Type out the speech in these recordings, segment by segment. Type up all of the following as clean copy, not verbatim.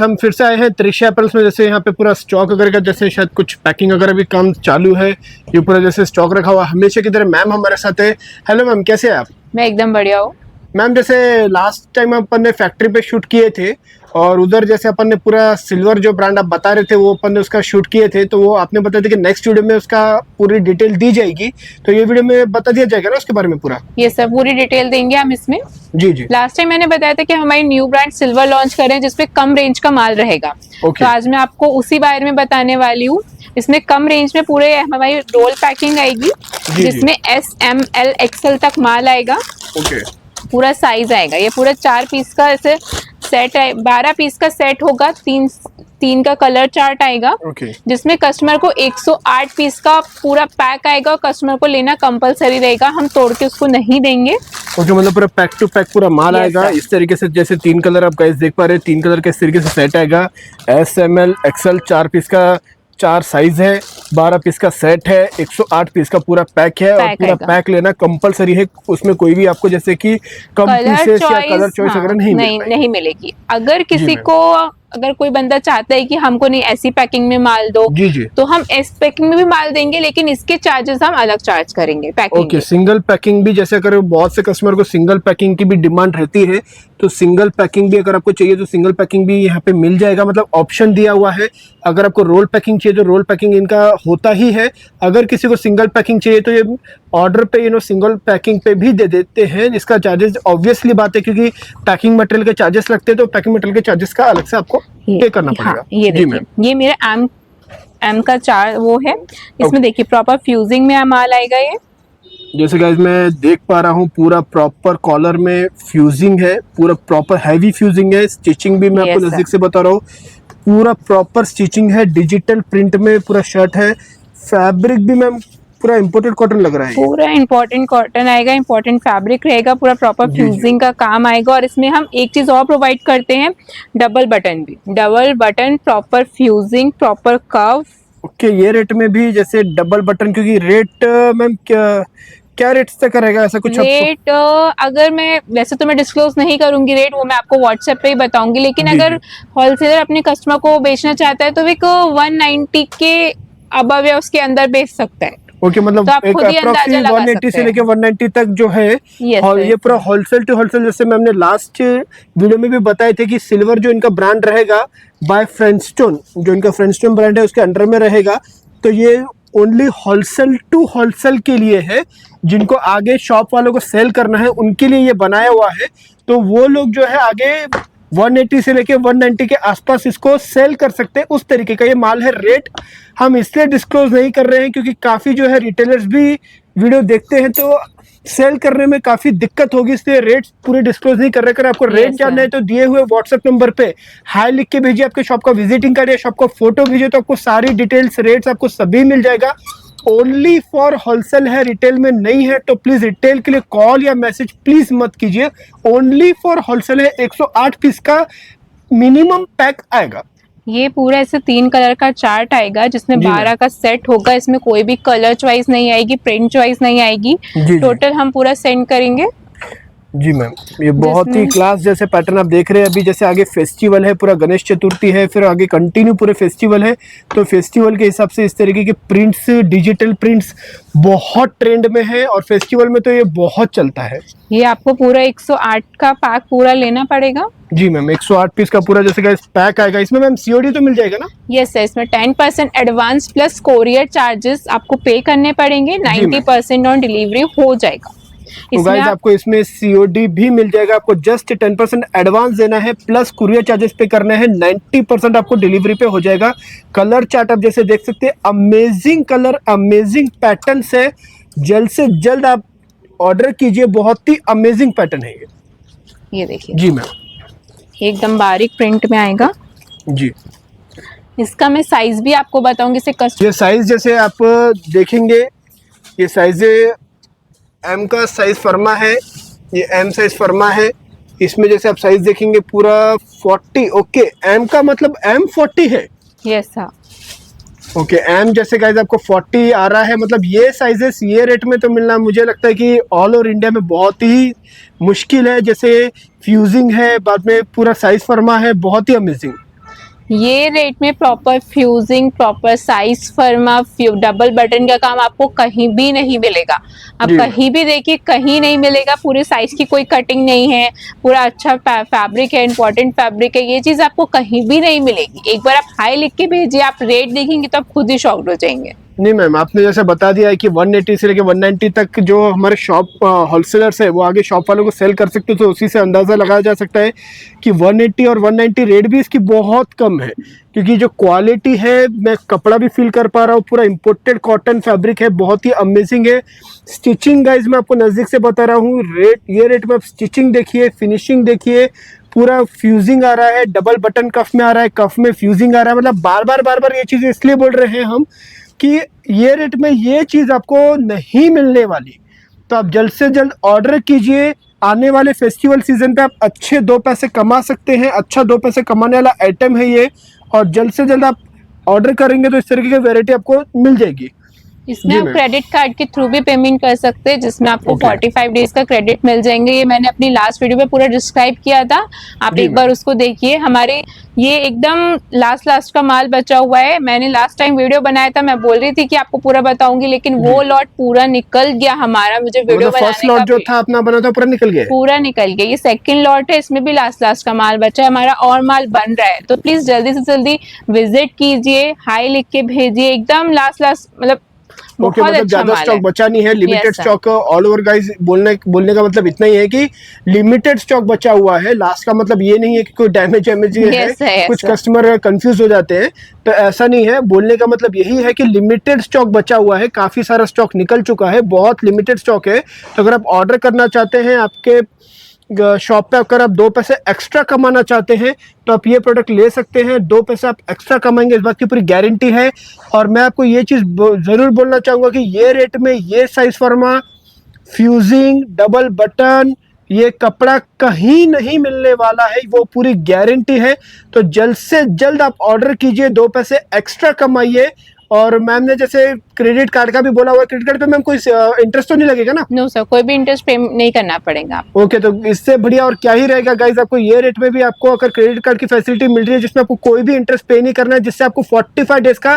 हम फिर से आए हैं त्रिशा एप्पल्स में। जैसे यहाँ पे पूरा स्टॉक वगैरह का जैसे शायद कुछ पैकिंग वगैरह भी काम चालू है, ये पूरा जैसे स्टॉक रखा हुआ हमेशा की तरह। मैम हमारे साथ है। हेलो मैम, कैसे हैं आप? मैं एकदम बढ़िया हूँ। मैम जैसे लास्ट टाइम अपन ने फैक्ट्री पे शूट किए थे और उधर जैसे अपन ने पूरा सिल्वर जो ब्रांड आप बता रहे थे वो अपन ने उसका शूट किए थे, तो वो आपने बताया था कि नेक्स्ट वीडियो में उसका पूरी डिटेल दी जाएगी, तो ये वीडियो में बता दिया जाएगा ना उसके बारे में पूरा? ये सब पूरी डिटेल देंगे हम इसमें। जी जी। लास्ट टाइम मैंने बताया था कि हमारी न्यू ब्रांड सिल्वर लॉन्च कर रहे हैं जिसपे कम रेंज का माल रहेगा। तो आज मैं आपको उसी बारे में बताने वाली हूँ। इसमें कम रेंज में पूरे हमारी रोल पैकिंग आएगी जिसमें S, M, L, XL तक माल आएगा। पूरा साइज आएगा। ये पूरा 4 पीस का ऐसे सेट है, 12 पीस का सेट होगा। तीन का कलर चार्ट आएगा जिसमें कस्टमर को 108 पीस का पूरा पैक आएगा और कस्टमर को लेना कंपलसरी रहेगा, हम तोड़ के उसको नहीं देंगे। मतलब पूरा पैक टू पैक पूरा माल आएगा इस तरीके से। जैसे 3 कलर आप गाइस देख पा रहे हैं, 3 कलर का इस तरीके से सेट आएगा। S, M, L, XL 4 piece का 4 साइज है, 12 पीस का सेट है, 108 पीस का पूरा पैक है और पूरा पैक लेना कंपलसरी है। उसमें कोई भी आपको जैसे कि कम पीसेस या कलर चॉइस वगैरह नहीं मिलेगी। अगर किसी को अगर कोई बंदा चाहता है कि हमको नहीं ऐसी पैकिंग में माल दो, तो हम इस पैकिंग में भी माल देंगे, लेकिन इसके चार्जेस हम अलग चार्ज करेंगे पैकिंग। ओके, सिंगल पैकिंग भी जैसे अगर बहुत से कस्टमर को सिंगल पैकिंग की भी डिमांड रहती है, तो सिंगल पैकिंग भी अगर आपको चाहिए तो सिंगल पैकिंग भी यहाँ पे मिल जाएगा। मतलब ऑप्शन दिया हुआ है। अगर आपको रोल पैकिंग चाहिए तो रोल पैकिंग इनका होता ही है। अगर किसी को सिंगल पैकिंग चाहिए तो ये ऑर्डर पे सिंगल पैकिंग पे भी दे देते हैं, जिसका चार्जेस ऑब्वियसली बात है क्योंकि पैकिंग मटेरियल के चार्जेस लगते हैं, तो पैकिंग मटेरियल के चार्जेस का अलग से आपको पे करना पड़ेगा। ये देखिए, ये मेरा एम का चार्ज वो है। इसमें देखिए प्रॉपर फ्यूजिंग में माल आएगा। ये जैसे गाइस मैं देख पा रहा हूँ पूरा प्रॉपर कॉलर में फ्यूजिंग है, पूरा प्रॉपर हैवी फ्यूजिंग है। स्टिचिंग भी मैं आपको नजदीक से बता रहा हूँ, पूरा प्रॉपर स्टिचिंग है। डिजिटल प्रिंट में पूरा शर्ट है। फैब्रिक भी मैम पूरा इंपोर्टेड कॉटन लग रहा है। पूरा इंपॉर्टेंट कॉटन आएगा, इंपॉर्टेंट फैब्रिक रहेगा, पूरा प्रॉपर फ्यूजिंग का काम आएगा। और इसमें हम एक चीज और प्रोवाइड करते हैं, डबल बटन भी। Double button, proper fusing, proper curve. Okay, ये रेट में भी जैसे डबल बटन, क्योंकि रेट मैम क्या रेट से करेगा ऐसा कुछ? रेट अगर मैं वैसे तो मैं डिस्क्लोज नहीं करूंगी रेट, वो मैं आपको व्हाट्सएप पे ही बताऊंगी। लेकिन अगर होलसेलर अपने कस्टमर को बेचना चाहता है तो एक 190 के अबव या उसके अंदर बेच सकता है। ओके, मतलब तो एक अप्रॉक्सिमेट 180 से लेके 190 तक जो है ये पूरा होलसेल टू होलसेल। जैसे मैंने लास्ट वीडियो में भी बताए थे कि सिल्वर जो इनका ब्रांड रहेगा बाय फ्रेंडस्टोन, जो इनका फ्रेंडस्टोन ब्रांड है उसके अंडर में रहेगा। तो ये ओनली होलसेल टू होलसेल के लिए है, जिनको आगे शॉप वालों को सेल करना है उनके लिए ये बनाया हुआ है। तो वो लोग जो है आगे 180 से लेके 190 के आसपास इसको सेल कर सकते हैं, उस तरीके का ये माल है। रेट हम इसलिए डिस्क्लोज नहीं कर रहे हैं क्योंकि काफ़ी जो है रिटेलर्स भी वीडियो देखते हैं तो सेल करने में काफ़ी दिक्कत होगी, इसलिए रेट पूरे डिस्क्लोज नहीं कर रहे। अगर आपको रेट जानना है तो दिए हुए व्हाट्सएप नंबर पे हाई लिख के भेजिए, आपके शॉप का विजिटिंग कार्ड या शॉप का फोटो भेजिए, तो आपको सारी डिटेल्स रेट्स आपको सभी मिल जाएगा। ओनली फॉर होलसेल है, रिटेल में नहीं है। तो प्लीज रिटेल के लिए कॉल या मैसेज प्लीज मत कीजिए। ओनली फॉर होलसेल है। 108 पीस का मिनिमम पैक आएगा। ये पूरा ऐसे 3 कलर का चार्ट आएगा जिसमें 12 का सेट होगा। इसमें कोई भी कलर चॉइस नहीं आएगी, प्रिंट चॉइस नहीं आएगी। टोटल हम पूरा सेंड करेंगे। जी मैम, ये बहुत ही क्लास जैसे पैटर्न आप देख रहे हैं। अभी जैसे आगे फेस्टिवल है, पूरा गणेश चतुर्थी है, फिर आगे कंटिन्यू पूरे फेस्टिवल है, तो फेस्टिवल के हिसाब से इस तरीके के प्रिंट्स, डिजिटल प्रिंट्स बहुत ट्रेंड में है और फेस्टिवल में तो ये बहुत चलता है। ये आपको पूरा 108 का पैक पूरा लेना पड़ेगा। जी मैम, 108 पीस का पूरा जैसे का पैक आएगा। इसमें मैम सीओडी तो मिल जाएगा ना? यस है। इसमें 10% एडवांस प्लस कोरियर चार्जेस आपको पे करने पड़ेंगे। 90% ऑन डिलीवरी हो जाएगा। तो गाइस आपको इसमें सीओडी भी मिल जाएगा। आपको जस्ट 10% एडवांस देना है प्लस कुरियर चार्जेस पे करना है। 90% आपको डिलीवरी पे हो जाएगा। कलर चार्ट आप जैसे देख सकते हैं, अमेजिंग कलर, अमेजिंग पैटर्न्स है। जल्द से जल्द आप ऑर्डर कीजिए, बहुत ही अमेजिंग पैटर्न है ये देखिए। जी मैम, एकदम बारीक प्रिंट में आएगा जी। इसका मैं साइज भी आपको बताऊंगी। ये साइज जैसे आप देखेंगे, ये साइज एम का साइज फर्मा है, ये एम साइज फर्मा है। इसमें जैसे आप साइज देखेंगे पूरा 40। ओके, एम का मतलब एम 40 है। Yes sir. ओके, एम जैसे गाइस आपको 40 आ रहा है। मतलब ये साइजेस ये रेट में तो मिलना मुझे लगता है कि ऑल ओवर इंडिया में बहुत ही मुश्किल है। जैसे फ्यूजिंग है, बाद में पूरा साइज फर्मा है, बहुत ही अमेजिंग। ये रेट में प्रॉपर फ्यूजिंग, प्रॉपर साइज फर्मा, डबल बटन का काम आपको कहीं भी नहीं मिलेगा। आप कहीं भी देखिए, कहीं नहीं मिलेगा। पूरे साइज की कोई कटिंग नहीं है, पूरा अच्छा फैब्रिक है, इंपॉर्टेंट फैब्रिक है। ये चीज आपको कहीं भी नहीं मिलेगी। एक बार आप हाई लिख के भेजिए, आप रेट देखेंगे तो आप खुद ही शॉक्ड हो जाएंगे। नहीं मैम, आपने जैसे बता दिया है कि 180 से लेके 190 तक जो हमारे शॉप होलसेलर्स है वो आगे शॉप वालों को सेल कर सकते हो, तो उसी से अंदाज़ा लगाया जा सकता है कि 180 और 190 रेट भी इसकी बहुत कम है, क्योंकि जो क्वालिटी है, मैं कपड़ा भी फील कर पा रहा हूँ, पूरा इंपोर्टेड कॉटन फैब्रिक है, बहुत ही अमेजिंग है। स्टिचिंग गाइज मैं आपको नज़दीक से बता रहा हूँ, ये रेट में आप स्टिचिंग देखिए, फिनिशिंग देखिए, पूरा फ्यूजिंग आ रहा है, डबल बटन कफ में आ रहा है, कफ में फ्यूजिंग आ रहा है। मतलब बार बार ये चीज़ें इसलिए बोल रहे हैं हम कि ये रेट में ये चीज़ आपको नहीं मिलने वाली। तो आप जल्द से जल्द ऑर्डर कीजिए। आने वाले फेस्टिवल सीजन पे आप अच्छे 2 पैसे कमा सकते हैं, अच्छा 2 पैसे कमाने वाला आइटम है ये, और जल्द से जल्द आप ऑर्डर करेंगे तो इस तरीके की वैरायटी आपको मिल जाएगी। इसमें आप क्रेडिट कार्ड के थ्रू भी पेमेंट कर सकते हैं, जिसमें आपको 45 डेज का क्रेडिट मिल जाएंगे। ये मैंने अपनी लास्ट वीडियो में पूरा डिस्क्राइब किया था, आप एक बार उसको देखिए। हमारे ये एकदम लास्ट का माल बचा हुआ है। मैंने लास्ट टाइम वीडियो बनाया था, मैं बोल रही थी कि आपको पूरा बताऊंगी, लेकिन वो लॉट पूरा निकल गया हमारा। मुझे वीडियो बनाने फर्स्ट लॉट जो था अपना बना था पूरा निकल गया, पूरा निकल गया। ये सेकंड लॉट है, इसमें भी लास्ट का माल बचा है हमारा, और माल बन रहा है। तो प्लीज जल्दी से जल्दी विजिट कीजिए, हाई लिख के भेजिए। एकदम लास्ट मतलब ओके, मतलब ज्यादा स्टॉक बचा नहीं है, limited stock all over guys. बोलने का मतलब इतना ही है कि लिमिटेड स्टॉक बचा हुआ है। लास्ट का मतलब ये नहीं है कि कोई डैमेज है, कुछ कस्टमर कंफ्यूज हो जाते हैं, तो ऐसा नहीं है। बोलने का मतलब यही है कि लिमिटेड स्टॉक बचा हुआ है, काफी सारा स्टॉक निकल चुका है, बहुत लिमिटेड स्टॉक है। तो अगर आप ऑर्डर करना चाहते हैं, आपके शॉप पे अगर आप 2 पैसे एक्स्ट्रा कमाना चाहते हैं, तो आप ये प्रोडक्ट ले सकते हैं। 2 पैसे आप एक्स्ट्रा कमाएंगे, इस बात की पूरी गारंटी है। और मैं आपको ये चीज़ ज़रूर बोलना चाहूँगा कि ये रेट में ये साइज फर्मा, फ्यूजिंग, डबल बटन, ये कपड़ा कहीं नहीं मिलने वाला है, वो पूरी गारंटी है। तो जल्द से जल्द आप ऑर्डर कीजिए, 2 पैसे एक्स्ट्रा कमाइए। और मैम ने जैसे क्रेडिट कार्ड का भी बोला हुआ, क्रेडिट कार्ड पे मैम कोई इंटरेस्ट तो नहीं लगेगा ना? नो सर, कोई भी इंटरेस्ट पे नहीं करना पड़ेगा। ओके, तो इससे बढ़िया और क्या ही रहेगा गाइज। आपको ये रेट में भी आपको अगर क्रेडिट कार्ड की फैसिलिटी मिल रही है, जिसमें आपको कोई भी इंटरेस्ट पे नहीं करना है, जिससे आपको 45 डेज का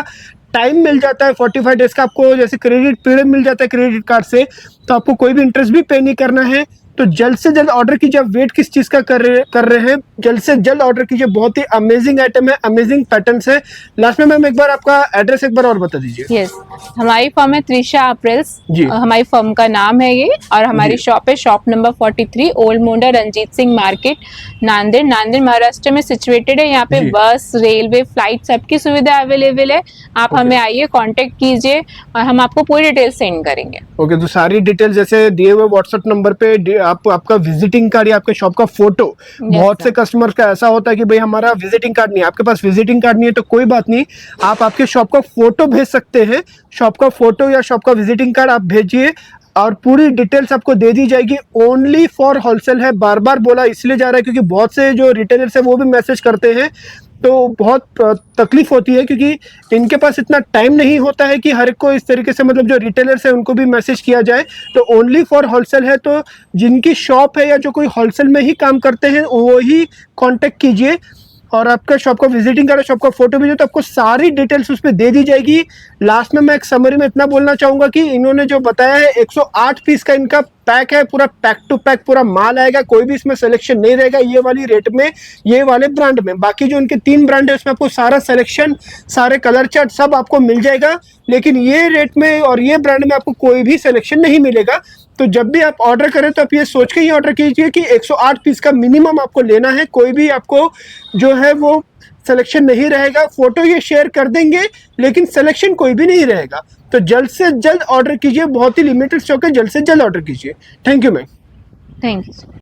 टाइम मिल जाता है। 45 डेज का आपको जैसे क्रेडिट पीरियड मिल जाता है क्रेडिट कार्ड से, तो आपको कोई भी इंटरेस्ट भी पे नहीं करना है। तो जल्द से जल्द ऑर्डर कीजिए। आप वेट किस चीज़ का कर रहे हैं, जल्द से जल्द ऑर्डर कीजिए। बहुत ही अमेजिंग आइटम है, अमेजिंग पैटर्न्स है। लास्ट में मैम एक बार आपका एड्रेस एक बार और बता दीजिए। यस, हमारी फर्म है त्रिशा अप्रैल्स, हमारी फर्म का नाम है ये, और हमारी शॉप है शॉप नंबर 43, ओल्ड मोंडा, रंजीत सिंह मार्केट, नांदेड़ महाराष्ट्र में सिचुएटेड है। यहाँ पे बस, रेलवे, फ्लाइट सबकी सुविधा अवेलेबल है। आप हमें आइए, कांटेक्ट कीजिए और हम आपको पूरी डिटेल सेंड करेंगे। ओके, तो सारी डिटेल जैसे दिए हुए व्हाट्सएप नंबर पे आपका विजिटिंग कार्ड या आपके शॉप का फोटो। बहुत से कस्टमर का ऐसा होता है कि भाई हमारा विजिटिंग कार्ड नहीं है, आपके पास विजिटिंग कार्ड नहीं है तो कोई बात नहीं, आप आपके शॉप का फोटो भेज सकते हैं। शॉप का फोटो या शॉप का विजिटिंग कार्ड आप भेजिए और पूरी डिटेल्स आपको दे दी जाएगी। ओनली फॉर होलसेल है, बार बार बोला इसलिए जा रहा है क्योंकि बहुत से जो रिटेलर्स है वो भी मैसेज करते हैं, तो बहुत तकलीफ होती है क्योंकि इनके पास इतना टाइम नहीं होता है कि हर एक को इस तरीके से, मतलब जो रिटेलर्स है उनको भी मैसेज किया जाए। तो ओनली फॉर होलसेल है, तो जिनकी शॉप है या जो कोई होलसेल में ही काम करते हैं वो ही कांटेक्ट कीजिए और आपका शॉप का विजिटिंग कार्ड, शॉप का फोटो भेजो तो आपको सारी डिटेल्स उस पर दे दी जाएगी। लास्ट में मैं एक समरी में इतना बोलना चाहूँगा कि इन्होंने जो बताया है 108 पीस का इनका पैक है, पूरा पैक टू पैक पूरा माल आएगा, कोई भी इसमें सिलेक्शन नहीं रहेगा ये वाली रेट में, ये वाले ब्रांड में। बाकी जो इनके 3 ब्रांड है उसमें आपको सारा सिलेक्शन, सारे कलर चार्ट सब आपको मिल जाएगा, लेकिन ये रेट में और ये ब्रांड में आपको कोई भी सिलेक्शन नहीं मिलेगा। तो जब भी आप ऑर्डर करें तो आप ये सोच के ही ऑर्डर कीजिए कि 108 पीस का मिनिमम आपको लेना है, कोई भी आपको जो है वो सिलेक्शन नहीं रहेगा। फोटो ये शेयर कर देंगे लेकिन सिलेक्शन कोई भी नहीं रहेगा। तो जल्द से जल्द ऑर्डर कीजिए, बहुत ही लिमिटेड स्टॉक है, जल्द से जल्द ऑर्डर कीजिए। Thank you ma'am. Thank you.